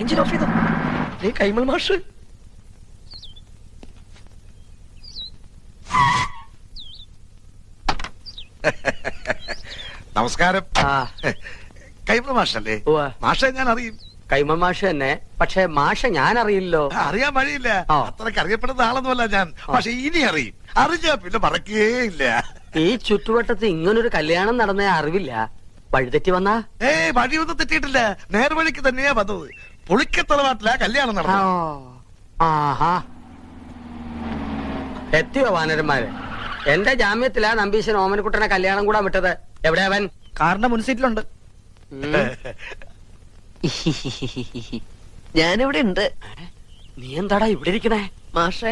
Engine off ചെയ്തോ. കൈമൾ മാഷ് നമസ്കാരം. കൈമൾ മാഷല്ലേ? മാഷെ ഞാൻ അറിയും. കൈമൾ മാഷ് തന്നെ, പക്ഷെ മാഷ ഞാൻ അറിയില്ലോ. അറിയാൻ വഴിയില്ല, അത്രക്ക് അറിയപ്പെടുന്ന ആളൊന്നുമല്ല ഞാൻ. പക്ഷെ ഇനി അറിയും. അറിഞ്ഞാ പിന്നെ മറക്കുകയില്ല. ഈ ചുറ്റുവട്ടത്ത് ഇങ്ങനൊരു കല്യാണം നടന്ന അറിവില്ല. വഴിതെറ്റി വന്നാ? വഴിയൊന്നും തെറ്റിയിട്ടില്ല, നേർവഴിക്ക് തന്നെയാ വന്നത്. പുളിക്കത്തറവാട്ടിലാ കല്യാണം നടന്നത്. ആഹാ, എത്തിയോ വാനരന്മാര്? എന്റെ ജാമ്യത്തിലാ നമ്പീശൻ ഓമനക്കുട്ടനെ കല്യാണം കൂടാൻ വിട്ടത്. എവിടെ അവൻ? കാറിന്റെ മുൻസീറ്റിലുണ്ട്. ഞാനിവിടെ ഉണ്ട്. നീ എന്താടാ ഇവിടെ ഇരിക്കണേ? മാഷെ,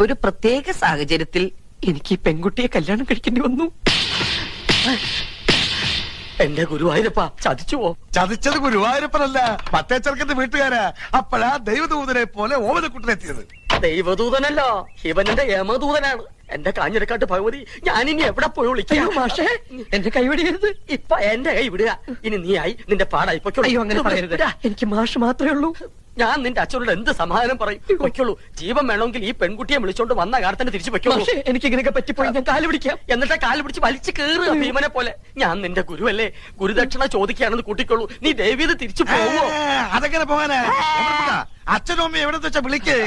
ഒരു പ്രത്യേക സാഹചര്യത്തിൽ എനിക്ക് ഈ പെൺകുട്ടിയെ കല്യാണം കഴിക്കേണ്ടി വന്നു. എന്റെ ഗുരുവായൂരപ്പ, ചതിച്ചുവോ? ചതിച്ചത് ഗുരുവായൂരപ്പനല്ല, മറ്റേ ചെറുക്കന്റെ വീട്ടുകാരാ. അപ്പോഴാ ദൈവദൂതനെ പോലെ ഓമനക്കുട്ടനെത്തിയത്. ദൈവദൂതനല്ലോ, ശിവനന്റെ യമദൂതനാണ്. എന്റെ കാഞ്ഞിരക്കാട്ട് ഭഗവതി, ഞാനിനി എവിടെ പോയി വിളിക്കാം? മാഷേ, എന്റെ കൈ വിടരുത്. ഇപ്പൊ എന്റെ കൈ വിടുക. ഇനി നീ ആയി, നിന്റെ പാടായി പൊയ്ക്കോളൂ. അയ്യോ, അങ്ങനെ പറയരുത്. എനിക്ക് മാഷ് മാത്രമേ ഉള്ളൂ. ഞാൻ നിന്റെ അച്ഛനോട് എന്ത് സമാധാനം പറയും? പൊയ്ക്കോളൂ. ജീവൻ വേണമെങ്കിൽ ഈ പെൺകുട്ടിയെ വിളിച്ചോണ്ട് വന്ന കാലത്തിന് തിരിച്ചു പൊയ്ക്കോളൂ. എനിക്ക് ഇങ്ങനെയൊക്കെ പറ്റിപ്പോയി ഞാൻ കാല് പിടിക്കാം. എന്നിട്ട് കാല് പിടിച്ച് വലിച്ചു കയറുക ഭീമനെ പോലെ. ഞാൻ നിന്റെ ഗുരുവല്ലേ, ഗുരുദക്ഷിണ ചോദിക്കുകയാണെന്ന് കൂട്ടിക്കോളൂ. നീ ദേവീത് തിരിച്ചു പോവോ? അതെങ്ങനെ പോകാനാ? അച്ഛനും അമ്മ എവിടെ വെച്ചാ വിളിക്ക്.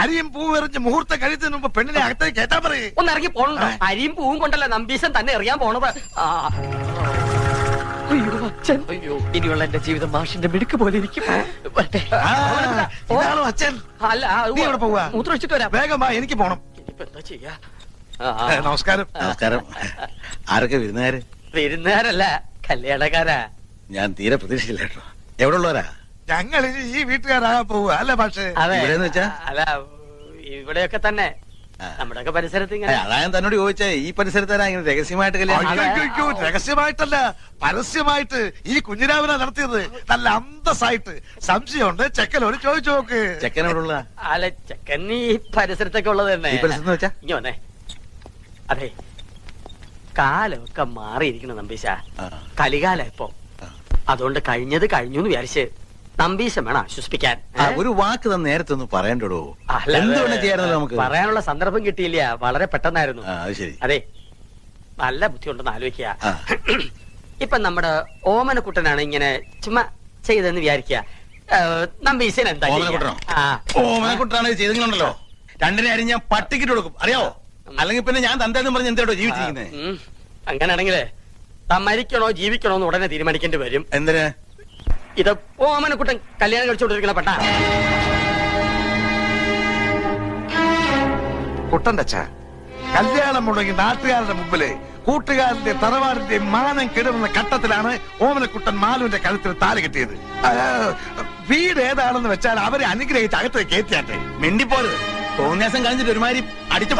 അരിയും പൂവും എറിഞ്ഞ് മുഹൂർത്തം കഴിച്ചതിന് മുമ്പ് പെണ്ണിനെ അകത്തേക്ക് കേട്ടാ പറയേ. ഒന്ന് ഇറങ്ങി പോണോ? അരിയും പൂവും കൊണ്ടല്ല നമ്പീശൻ തന്നെ എറിയാൻ പോണത്. അയ്യോ അച്ഛൻ, അയ്യോ, ഇനിയുള്ള എന്റെ ജീവിതം മാഷിന്റെ മിടുക്ക് പോലെ ഇരിക്കും. ഇതാണോ അച്ഛൻ? അല്ല, നീ എവിടെ പോവാ? മൂത്രമൊഴിച്ചിട്ട് വരാം. വേഗം വാ, എനിക്ക് പോണം. ഇനിയിപ്പോ എന്താ ചെയ്യാ? നമസ്കാരം. നമസ്കാരം. ആരൊക്കെ വിരുന്നുകാര്? വിരുന്നുകാരല്ല, കല്യാണക്കാരാ. ഞാൻ തീരെ പ്രതീക്ഷിച്ചില്ല കേട്ടോ. എവിടെ ഉള്ളവരാ? ഞങ്ങൾ ഈ വീട്ടുകാരാകാൻ പോവുക അല്ല പക്ഷേ? ഇവിടെന്ന് വെച്ചാ? അല്ല, ഇവിടെയൊക്കെ തന്നെ നമ്മുടെയൊക്കെ പരിസരത്ത് ഇങ്ങനെ. അതാ ഞാൻ തന്നോട് ചോദിച്ചേ, ഈ പരിസരത്താരാ ഇങ്ങനെ രഹസ്യമായിട്ട് കല്യാണം? രഹസ്യമായിട്ടല്ല, പരസ്യമായിട്ട് ഈ കുഞ്ഞിരാവിനെ നടത്തിയത്. നല്ല അന്തസ്സായിട്ട്. സംശയമുണ്ട്, ചെക്കനോട് ചോദിച്ചു നോക്ക്. ചെക്കനോടുള്ള? അല്ല, ചെക്കൻ ഈ പരിസരത്തൊക്കെ ഉള്ളത് തന്നെ. ഈ പരിസരത്ത് വെച്ചാ? ഇനി വന്നേ. അതെ, കാലമൊക്കെ മാറിയിരിക്കണം നമ്പീശ. കലികാല ഇപ്പൊ. അതുകൊണ്ട് കഴിഞ്ഞത് കഴിഞ്ഞു എന്ന് വിചാരിച്ച് നമ്പീശം വേണം ആശ്വസിപ്പിക്കാൻ. ഒരു വാക്ക് തന്നെ നേരത്തെ ഒന്ന് പറയണ്ടോ? എന്തുകൊണ്ട് ചെയ്യാറുണ്ടല്ലോ നമുക്ക്? പറയാനുള്ള സന്ദർഭം കിട്ടിയില്ല, വളരെ പെട്ടെന്നായിരുന്നു. ശരി. അതെ, നല്ല ബുദ്ധിയുണ്ടെന്ന് ആലോചിക്കുക. ഇപ്പൊ നമ്മുടെ ഓമനക്കുട്ടനാണ് ഇങ്ങനെ ചുമ്മാ ചെയ്തെന്ന് വിചാരിക്കുക. നമ്പീശൻ എന്താ? ഓമനക്കുട്ടനാണ് ചെയ്തെങ്കിലുണ്ടല്ലോ, രണ്ടിനെ അരി ഞാൻ പട്ടിക്കിട്ട് കൊടുക്കും, അറിയാവോ? അല്ലെങ്കിൽ പിന്നെ ഞാൻ തന്തേന്ന് പറഞ്ഞ് എന്തോ ജീവിച്ചിരിക്കുന്നത്. അങ്ങനെയാണെങ്കിലേ താൻ മരിക്കണോ ജീവിക്കണോ എന്ന് ഉടനെ തീരുമാനിക്കേണ്ടി വരും. എന്തിന്? ഇത് ഓമനക്കുട്ടൻ കല്യാണം കഴിച്ചുകൊണ്ടിരിക്കണ പെട്ട കുട്ടന്റെ അച്ഛ, കല്യാണം മുടങ്ങി നാട്ടുകാരുടെ മുമ്പില് കൂട്ടുകാരന്റെ തറവാടിന്റെ മാനം കെടുന്ന ഘട്ടത്തിലാണ് ഓമനക്കുട്ടൻ മാലുവിന്റെ കഴുത്തിൽ താലി കെട്ടിയത്. വീട് ഏതാണെന്ന് വെച്ചാൽ അവരെ അനുഗ്രഹിച്ച് അകത്തേക്ക് കയറ്റിയാട്ടെ. മിണ്ടിപ്പോരുത്. തോന്നിയാസം കഴിഞ്ഞിട്ട് ഒരുമാതിരി അടിച്ച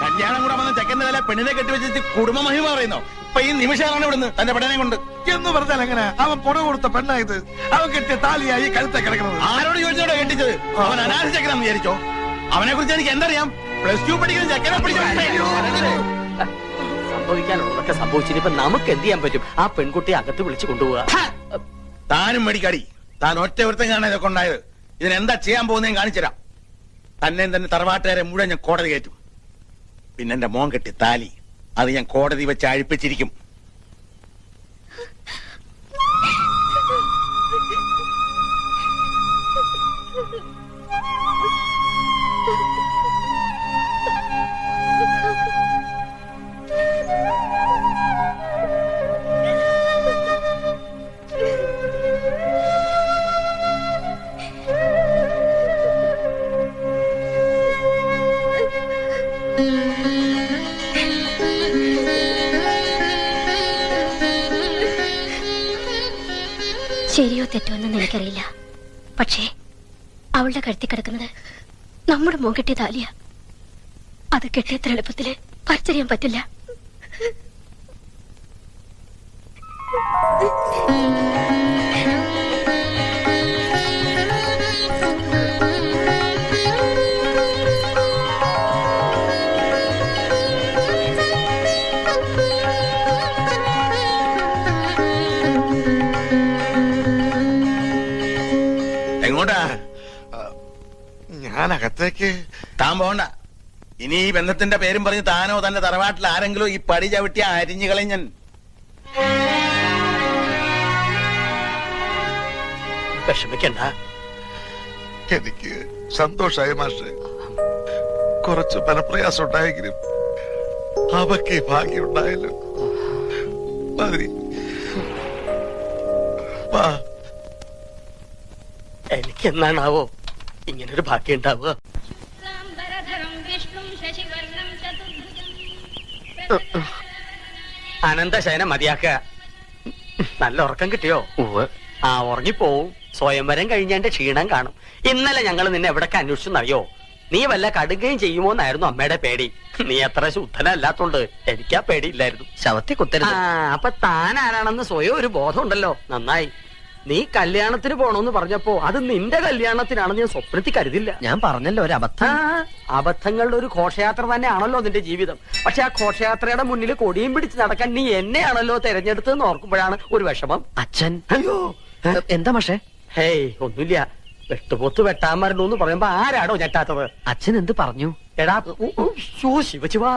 കല്യാണം കൂടെ വന്ന ചെക്കന്റെ തല പെണ്ണിനെ കെട്ടിവെച്ചിട്ട് കുടുംബ മഹിമ പറയുന്നോ? ഇപ്പൊ ഈ നിമിഷമാണ് ഇവിടുന്ന് തന്റെ പെടനെ കൊണ്ട് എന്ന് പറഞ്ഞാൽ എങ്ങനെ? അവൻ പുറ കൊടുത്ത പെണ്ണായത്. അവൻ കെട്ടിയ താലിയായി കഴുത്തെ കിടക്കുന്നത്. ആരോട് ചോദിച്ചോടോ കെട്ടിച്ചത്? അവൻ അനാഥ ചെക്കനാന്ന് വിചാരിച്ചോ? അവനെ കുറിച്ച് എനിക്ക് എന്തറിയാം? +2 പഠിക്കുന്ന ചെക്കനെ സംഭവിക്കാനുള്ളതൊക്കെ സംഭവിച്ചിട്ട് ഇപ്പൊ നമുക്ക് എന്ത് ചെയ്യാൻ പറ്റും? ആ പെൺകുട്ടിയെ അകത്ത് വിളിച്ചു കൊണ്ടുപോവുക. താനും മേടിക്കാടി. താൻ ഒറ്റ വൃത്തം കാണാൻ ഇതൊക്കെ ഉണ്ടായത്. ഇതിനെന്താ ചെയ്യാൻ പോകുന്നതെന്ന് കാണിച്ചുതരാം. തന്നെയും തന്നെ തറവാട്ടുകാരെ മുഴുവൻ ഞാൻ കോടതി കയറ്റും. പിന്നെ എന്റെ മോൻ കെട്ടി താലി അത് ഞാൻ കോടതി വെച്ച് അഴിപ്പിച്ചിരിക്കും. ശരിയോ തെറ്റോ എന്ന് എനിക്കറിയില്ല. പക്ഷേ അവളുടെ കഴുത്തി കിടക്കുന്നത് നമ്മുടെ മോൻ കെട്ടിയ താലിയ. അത് കെട്ടിയത്ര എളുപ്പത്തില് പറിച്ചറിയാൻ പറ്റില്ല. എങ്ങോട്ടാ? ഞാൻ അകത്തേക്ക്. താൻ പോണ്ട. ഇനി ഈ ബന്ധത്തിന്റെ പേരും പറഞ്ഞ് താനോ തന്റെ തറവാട്ടിൽ ആരെങ്കിലും ഈ പടി ചവിട്ടിയ അരിഞ്ഞു കളയും ഞാൻ. വിഷമിക്കണ്ട. എനിക്ക് സന്തോഷായി മാഷെ. കുറച്ച് മനപ്രയാസം ഉണ്ടായെങ്കിലും അവക്ക് ഈ ഭാഗ്യം ഉണ്ടായല്ലോ. മതി. വാ. എനിക്ക് എന്നാണാവോ ഇങ്ങനൊരു ഭാഗ്യം ഉണ്ടാവുക? അനന്തശയനം മതിയാക്കുക. നല്ല ഉറക്കം കിട്ടിയോ? ആ, ഉറങ്ങിപ്പോവും. സ്വയംവരം കഴിഞ്ഞതിന്റെ ക്ഷീണം കാണും. ഇന്നലെ ഞങ്ങൾ നിന്നെ എവിടൊക്കെ അന്വേഷിച്ചെന്നറിയോ? നീ വല്ല കടുകയും ചെയ്യുമോ എന്നായിരുന്നു അമ്മയുടെ പേടി. നീ അത്ര ശുദ്ധനല്ലാത്തോണ്ട് എനിക്കാ പേടിയില്ലായിരുന്നു. ശവത്തെ കുത്തരുത്. അപ്പൊ താൻ ആരാണെന്ന് സ്വയം ഒരു ബോധം ഉണ്ടല്ലോ. നന്നായി. നീ കല്യാണത്തിന് പോണോന്ന് പറഞ്ഞപ്പോ അത് നിന്റെ കല്യാണത്തിനാണെന്ന് ഞാൻ സ്വപ്നത്തിൽ കരുതില്ല. ഞാൻ പറഞ്ഞല്ലോ ഒരു അബദ്ധം. അബദ്ധങ്ങളുടെ ഒരു ഘോഷയാത്ര തന്നെയാണല്ലോ നിന്റെ ജീവിതം. പക്ഷെ ആ ഘോഷയാത്രയുടെ മുന്നിൽ കൊടിയും പിടിച്ച് നടക്കാൻ നീ എന്നെയാണല്ലോ തെരഞ്ഞെടുത്തതെന്ന് ഓർക്കുമ്പോഴാണ് ഒരു വിഷമം. അച്ഛൻ. അയ്യോ, എന്താ പക്ഷേ? ഹേയ്, ഒന്നുമില്ല. വെട്ടുപോത്ത് വെട്ടാൻ മരണു എന്ന് പറയുമ്പോ ആരാടോ ഞെട്ടാത്തത്? അച്ഛൻ എന്ത് പറഞ്ഞു? എടാ, ശിവശിവാ,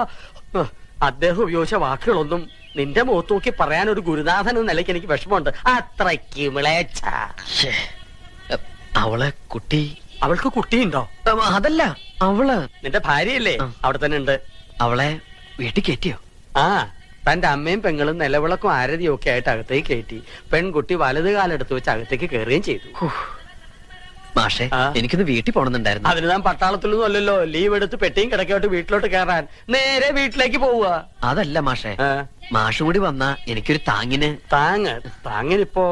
അദ്ദേഹം ഉപയോഗിച്ച വാക്കുകളൊന്നും നിന്റെ മുഖത്ത് നോക്കി പറയാൻ ഒരു ഗുരുനാഥൻ എന്ന നിലയ്ക്ക് എനിക്ക് വിഷമമുണ്ട്. അത്രയ്ക്ക് വിളേച്ച. അവളെ കുട്ടി. അവൾക്ക് കുട്ടിയുണ്ടോ? അതല്ല, അവള് നിന്റെ ഭാര്യയല്ലേ? അവിടെ തന്നെ ഉണ്ട്. അവളെ വീട്ടിൽ കയറ്റിയോ? ആ, തന്റെ അമ്മയും പെങ്ങളും നിലവിളക്കും ആരതിയും ഒക്കെ ആയിട്ട് അകത്തേക്ക് കയറ്റി. പെൺകുട്ടി വലത് കാലെടുത്ത് വെച്ച് അകത്തേക്ക് കയറുകയും ചെയ്തു. മാഷെ, എനിക്കൊന്ന് വീട്ടിൽ പോണെന്നുണ്ടായിരുന്നു. അതിന് താൻ പട്ടാളത്തിലൊന്നും അല്ലല്ലോ. ലീവ് എടുത്ത് പെട്ടിയും കിടക്കോട്ട് വീട്ടിലോട്ട് കയറാൻ നേരെ വീട്ടിലേക്ക് പോവുക. അതല്ല മാഷെ, മാഷും കൂടി വന്നാ എനിക്കൊരു താങ്ങിന്. താങ്ങിനിപ്പോ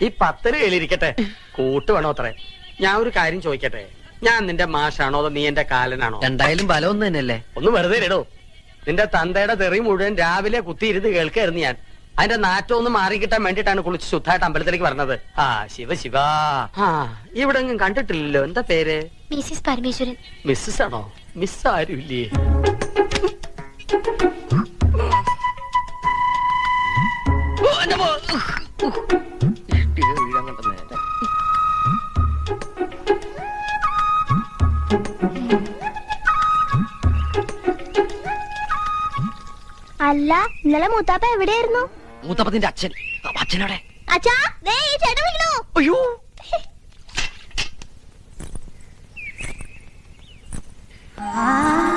ഈ 10 കയ്യിലിരിക്കട്ടെ. കൂട്ട് വേണോ അത്രേ? ഞാൻ ഒരു കാര്യം ചോദിക്കട്ടെ. ഞാൻ നിന്റെ മാഷാണോ അതോ നീ എന്റെ കാലനാണോ? രണ്ടായാലും ബലം ഒന്ന് തന്നെയല്ലേ? ഒന്ന് വെറുതെ ഇടോ. നിന്റെ തന്തയുടെ തെറി മുഴുവൻ രാവിലെ കുത്തിയിരുന്ന് കേൾക്കായിരുന്നു ഞാൻ. അതിന്റെ നാറ്റം ഒന്ന് മാറിക്കിട്ടാൻ വേണ്ടിട്ടാണ് കുളിച്ച് ശുദ്ധമായിട്ട് അമ്പലത്തിലേക്ക് പറഞ്ഞത്. ശിവ ഇവിടെ എങ്ങും കണ്ടിട്ടില്ലല്ലോ. എന്താ പേര്? മിസ്സിസ് പരമേശ്വരൻ. മിസ്സസ് ആണോ? മിസ് ആരുമില്ലേ? അല്ല, ഇന്നലെ മൂത്താപ്പ എവിടെയായിരുന്നു? മൂത്തപ്പത്തിന്റെ അച്ഛൻ. അച്ഛനോടെ. അച്ഛാ, ദേ ഈ ചേട്ടൻ വിളിക്കണു. അയ്യോ, ആ